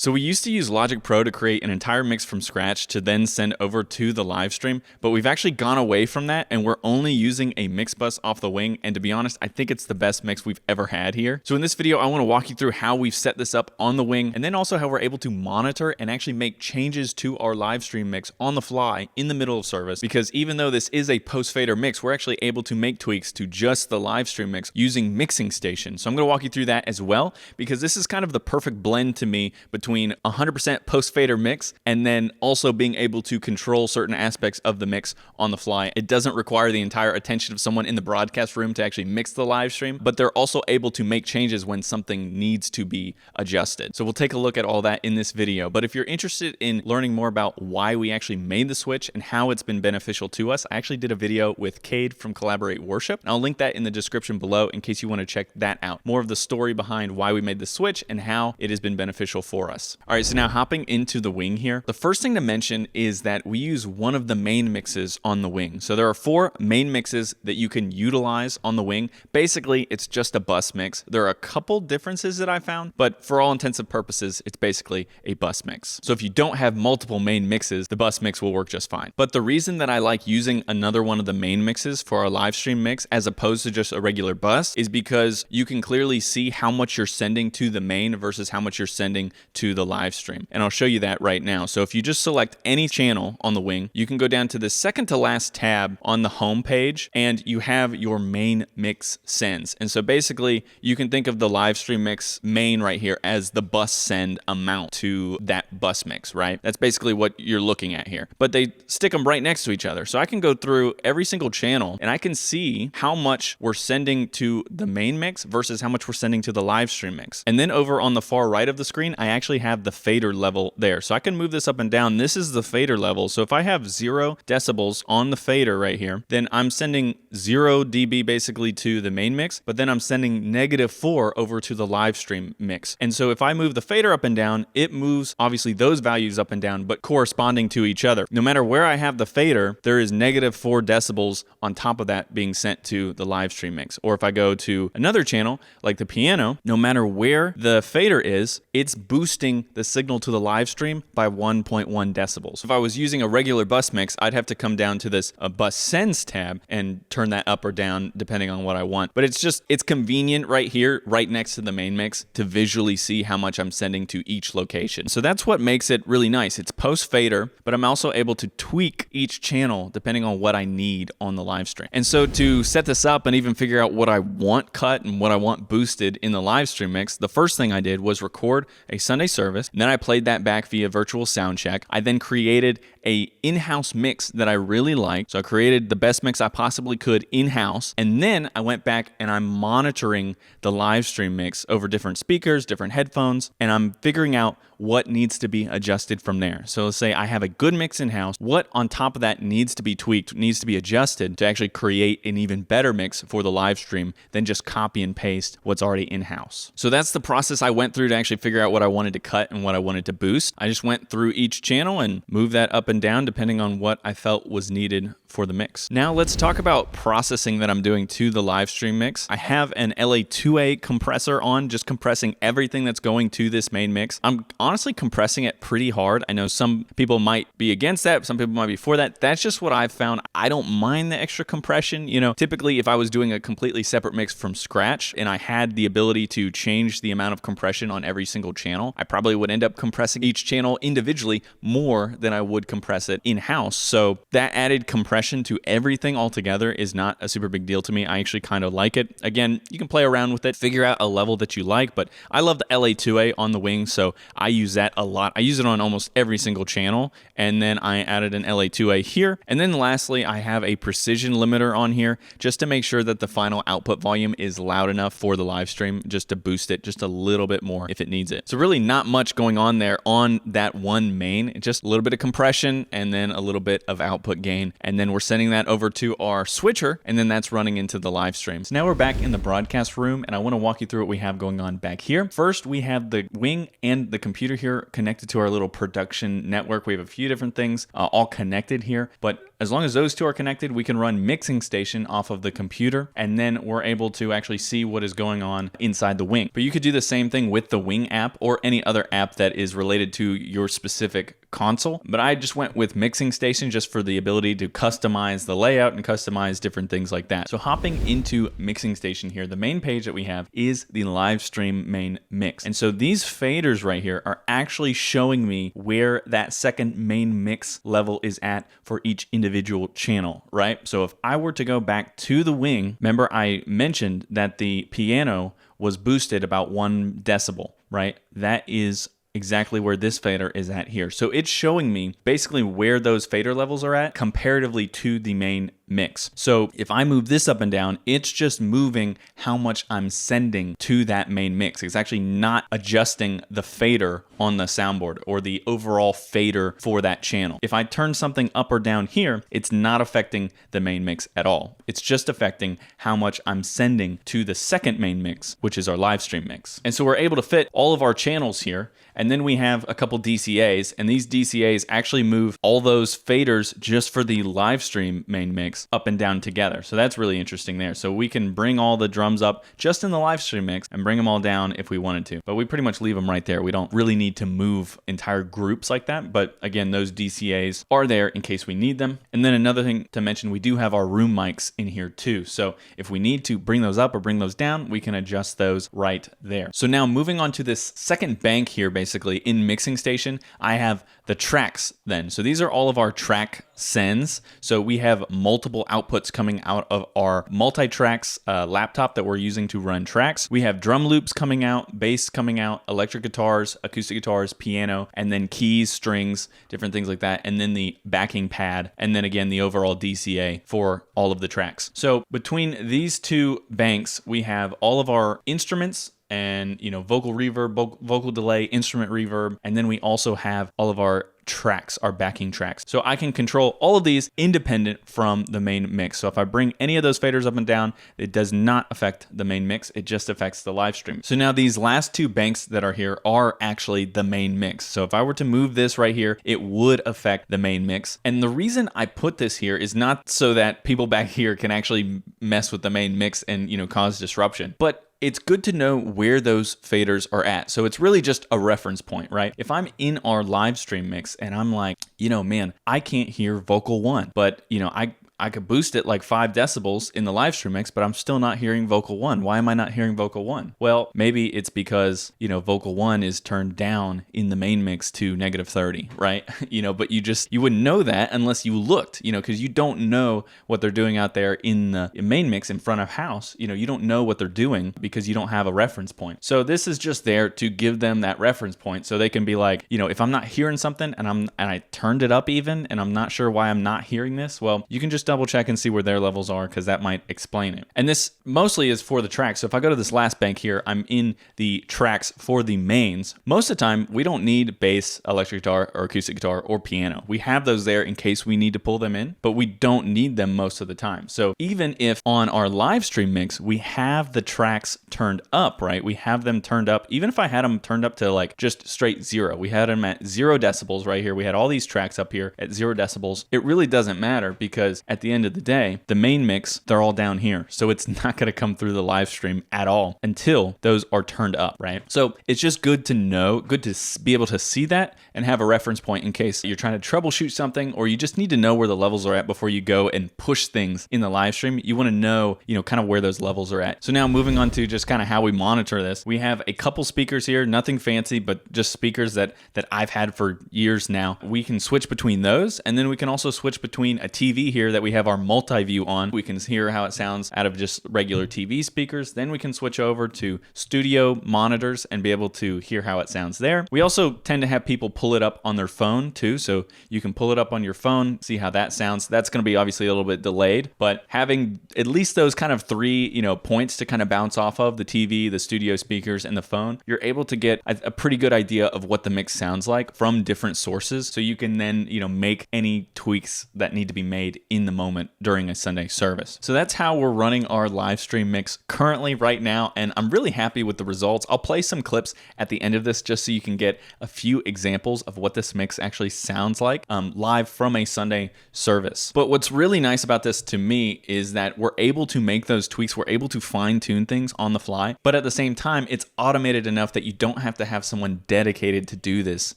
So we used to use Logic Pro to create an entire mix from scratch to then send over to the live stream, but we've actually gone away from that and we're only using a mix bus off the Wing, and to be honest, I think it's the best mix we've ever had here. So in this video, I want to walk you through how we've set this up on the Wing, and then also how we're able to monitor and actually make changes to our live stream mix on the fly in the middle of service, because even though this is a post-fader mix, we're actually able to make tweaks to just the live stream mix using Mixing Station. So I'm going to walk you through that as well, because this is kind of the perfect blend to me between 100% post-fader mix and then also being able to control certain aspects of the mix on the fly. It doesn't require the entire attention of someone in the broadcast room to actually mix the live stream, but they're also able to make changes when something needs to be adjusted. So we'll take a look at all that in this video. But if you're interested in learning more about why we actually made the switch and how it's been beneficial to us, I actually did a video with Cade from Collaborate Worship. And I'll link that in the description below in case you want to check that out. More of the story behind why we made the switch and how it has been beneficial for us. All right, so now hopping into the Wing here, the first thing to mention is that we use one of the main mixes on the Wing. So there are 4 main mixes that you can utilize on the Wing. Basically, it's just a bus mix. There are a couple differences that I found, but for all intents and purposes, it's basically a bus mix. So if you don't have multiple main mixes, the bus mix will work just fine. But the reason that I like using another one of the main mixes for our live stream mix as opposed to just a regular bus is because you can clearly see how much you're sending to the main versus how much you're sending to the live stream. And I'll show you that right now. So if you just select any channel on the Wing, you can go down to the second to last tab on the home page and you have your main mix sends. And so basically you can think of the live stream mix main right here as the bus send amount to that bus mix, right? That's basically what you're looking at here. But they stick them right next to each other. So I can go through every single channel and I can see how much we're sending to the main mix versus how much we're sending to the live stream mix. And then over on the far right of the screen, I actually have the fader level there. So I can move this up and down. This is the fader level. So if I have 0 decibels on the fader right here, then I'm sending 0 dB basically to the main mix, but then I'm sending -4 over to the live stream mix. And so if I move the fader up and down, it moves obviously those values up and down, but corresponding to each other. No matter where I have the fader, there is -4 decibels on top of that being sent to the live stream mix. Or if I go to another channel like the piano, no matter where the fader is, it's boosting the signal to the live stream by 1.1 decibels. If I was using a regular bus mix, I'd have to come down to this bus sends tab and turn that up or down depending on what I want. But it's convenient right here, right next to the main mix, to visually see how much I'm sending to each location. So that's what makes it really nice. It's post fader, but I'm also able to tweak each channel depending on what I need on the live stream. And so to set this up and even figure out what I want cut and what I want boosted in the live stream mix, the first thing I did was record a Sunday service, and then I played that back via virtual sound check. I then created a in-house mix that I really liked. So I created the best mix I possibly could in-house, and then I went back and I'm monitoring the live stream mix over different speakers, different headphones, and I'm figuring out what needs to be adjusted from there. So let's say I have a good mix in-house. What on top of that needs to be tweaked, needs to be adjusted to actually create an even better mix for the live stream than just copy and paste what's already in-house. So that's the process I went through to actually figure out what I wanted to cut and what I wanted to boost. I just went through each channel and moved that up and down depending on what I felt was needed for the mix. Now let's talk about processing that I'm doing to the live stream mix. I have an LA2A compressor on, just compressing everything that's going to this main mix. I'm honestly compressing it pretty hard. I know some people might be against that, some people might be for that. That's just what I've found. I don't mind the extra compression. You know, typically if I was doing a completely separate mix from scratch and I had the ability to change the amount of compression on every single channel, I probably would end up compressing each channel individually more than I would compress it in-house. So that added compression to everything altogether is not a super big deal to me. I actually kind of like it. Again, you can play around with it, figure out a level that you like, but I love the LA2A on the Wing, so I use that a lot. I use it on almost every single channel, and then I added an LA2A here. And then lastly, I have a precision limiter on here just to make sure that the final output volume is loud enough for the live stream, just to boost it just a little bit more if it needs it. So really not much going on there on that one main, just a little bit of compression and then a little bit of output gain. And then we're sending that over to our switcher, and then that's running into the live streams. Now we're back in the broadcast room, and I want to walk you through what we have going on back here. First, we have the Wing and the computer here connected to our little production network. We have a few different things all connected here, but as long as those two are connected, we can run Mixing Station off of the computer, and then we're able to actually see what is going on inside the Wing. But you could do the same thing with the Wing app or any other app that is related to your specific console. But I just went with Mixing Station just for the ability to customize the layout and customize different things like that. So hopping into Mixing Station here, the main page that we have is the live stream main mix. And so these faders right here are actually showing me where that second main mix level is at for each individual channel, right? So if I were to go back to the Wing, remember I mentioned that the piano was boosted about 1 decibel, right? That is exactly where this fader is at here. So it's showing me basically where those fader levels are at comparatively to the main mix. So if I move this up and down, it's just moving how much I'm sending to that main mix. It's actually not adjusting the fader on the soundboard or the overall fader for that channel. If I turn something up or down here, it's not affecting the main mix at all. It's just affecting how much I'm sending to the second main mix, which is our live stream mix. And so we're able to fit all of our channels here. And then we have a couple DCAs, and these DCAs actually move all those faders just for the live stream main mix up and down together. So that's really interesting there. So we can bring all the drums up just in the live stream mix and bring them all down if we wanted to. But we pretty much leave them right there. We don't really need to move entire groups like that. But again, those DCAs are there in case we need them. And then another thing to mention, we do have our room mics in here too. So if we need to bring those up or bring those down, we can adjust those right there. So now moving on to this second bank here, basically in Mixing Station, I have the tracks then. So these are all of our track sends. So we have multiple outputs coming out of our multi-tracks laptop that we're using to run tracks. We have drum loops coming out, bass coming out, electric guitars, acoustic guitars, piano, and then keys, strings, different things like that. And then the backing pad, and then again, the overall DCA for all of the tracks. So between these two banks, we have all of our instruments and, you know, vocal reverb, vocal delay, instrument reverb, and then we also have all of our tracks, our backing tracks. So I can control all of these independent from the main mix. So if I bring any of those faders up and down, it does not affect the main mix. It just affects the live stream. So now these last two banks that are here are actually the main mix. So if I were to move this right here, it would affect the main mix. And the reason I put this here is not so that people back here can actually mess with the main mix and, you know, cause disruption, but it's good to know where those faders are at. So it's really just a reference point, right? If I'm in our live stream mix and I'm like, you know, man, I can't hear vocal 1, but, you know, I could boost it like 5 decibels in the live stream mix, but I'm still not hearing vocal 1. Why am I not hearing vocal 1? Well, maybe it's because, you know, vocal 1 is turned down in the main mix to -30, right? You know, but you wouldn't know that unless you looked, you know, because you don't know what they're doing out there in the main mix in front of house. You know, you don't know what they're doing because you don't have a reference point. So this is just there to give them that reference point so they can be like, you know, if I'm not hearing something and I turned it up even and I'm not sure why I'm not hearing this, well, you can just double check and see where their levels are, because that might explain it. And this mostly is for the tracks. So if I go to this last bank here, I'm in the tracks for the mains. Most of the time, we don't need bass, electric guitar, or acoustic guitar, or piano. We have those there in case we need to pull them in, but we don't need them most of the time. So even if on our live stream mix, we have the tracks turned up, right? We have them turned up. Even if I had them turned up to like just straight 0, we had them at 0 decibels right here. We had all these tracks up here at 0 decibels. It really doesn't matter because at the end of the day, the main mix, they're all down here. So it's not going to come through the live stream at all until those are turned up, right? So it's just good to know, good to be able to see that and have a reference point in case you're trying to troubleshoot something, or you just need to know where the levels are at before you go and push things in the live stream. You want to know, you know, kind of where those levels are at. So now moving on to just kind of how we monitor this, we have a couple speakers here, nothing fancy, but just speakers that I've had for years now. We can switch between those, and then we can also switch between a TV here that we have our multi-view on. We can hear how it sounds out of just regular TV speakers. Then we can switch over to studio monitors and be able to hear how it sounds there. We also tend to have people pull it up on their phone too. So you can pull it up on your phone, see how that sounds. That's going to be obviously a little bit delayed, but having at least those kind of 3, you know, points to kind of bounce off of, the TV, the studio speakers, and the phone, you're able to get a pretty good idea of what the mix sounds like from different sources. So you can then, you know, make any tweaks that need to be made in the moment during a Sunday service. So that's how we're running our live stream mix currently right now, and I'm really happy with the results. I'll play some clips at the end of this just so you can get a few examples of what this mix actually sounds like live from a Sunday service. But what's really nice about this to me is that we're able to make those tweaks, we're able to fine tune things on the fly, but at the same time, it's automated enough that you don't have to have someone dedicated to do this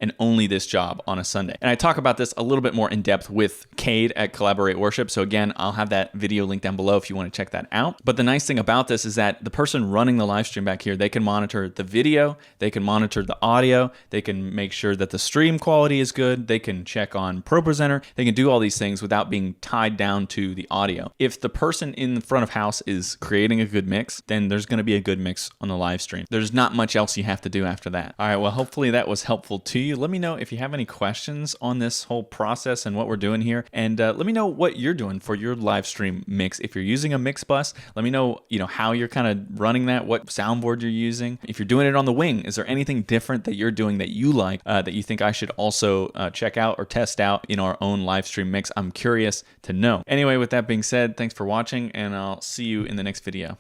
and only this job on a Sunday. And I talk about this a little bit more in depth with Cade at Collaborate Worship. So again, I'll have that video link down below if you want to check that out. But the nice thing about this is that the person running the live stream back here, they can monitor the video, they can monitor the audio, they can make sure that the stream quality is good, they can check on ProPresenter, they can do all these things without being tied down to the audio. If the person in the front of house is creating a good mix, then there's going to be a good mix on the live stream. There's not much else you have to do after that. All right, well, hopefully that was helpful to you. Let me know if you have any questions on this whole process and what we're doing here, and let me know what you're doing for your live stream mix. If you're using a mix bus, let me know, how you're kind of running that, what soundboard you're using. If you're doing it on the wing, is there anything different that you're doing that you like that you think I should also check out or test out in our own live stream mix? I'm curious to know. Anyway, with that being said, thanks for watching, and I'll see you in the next video.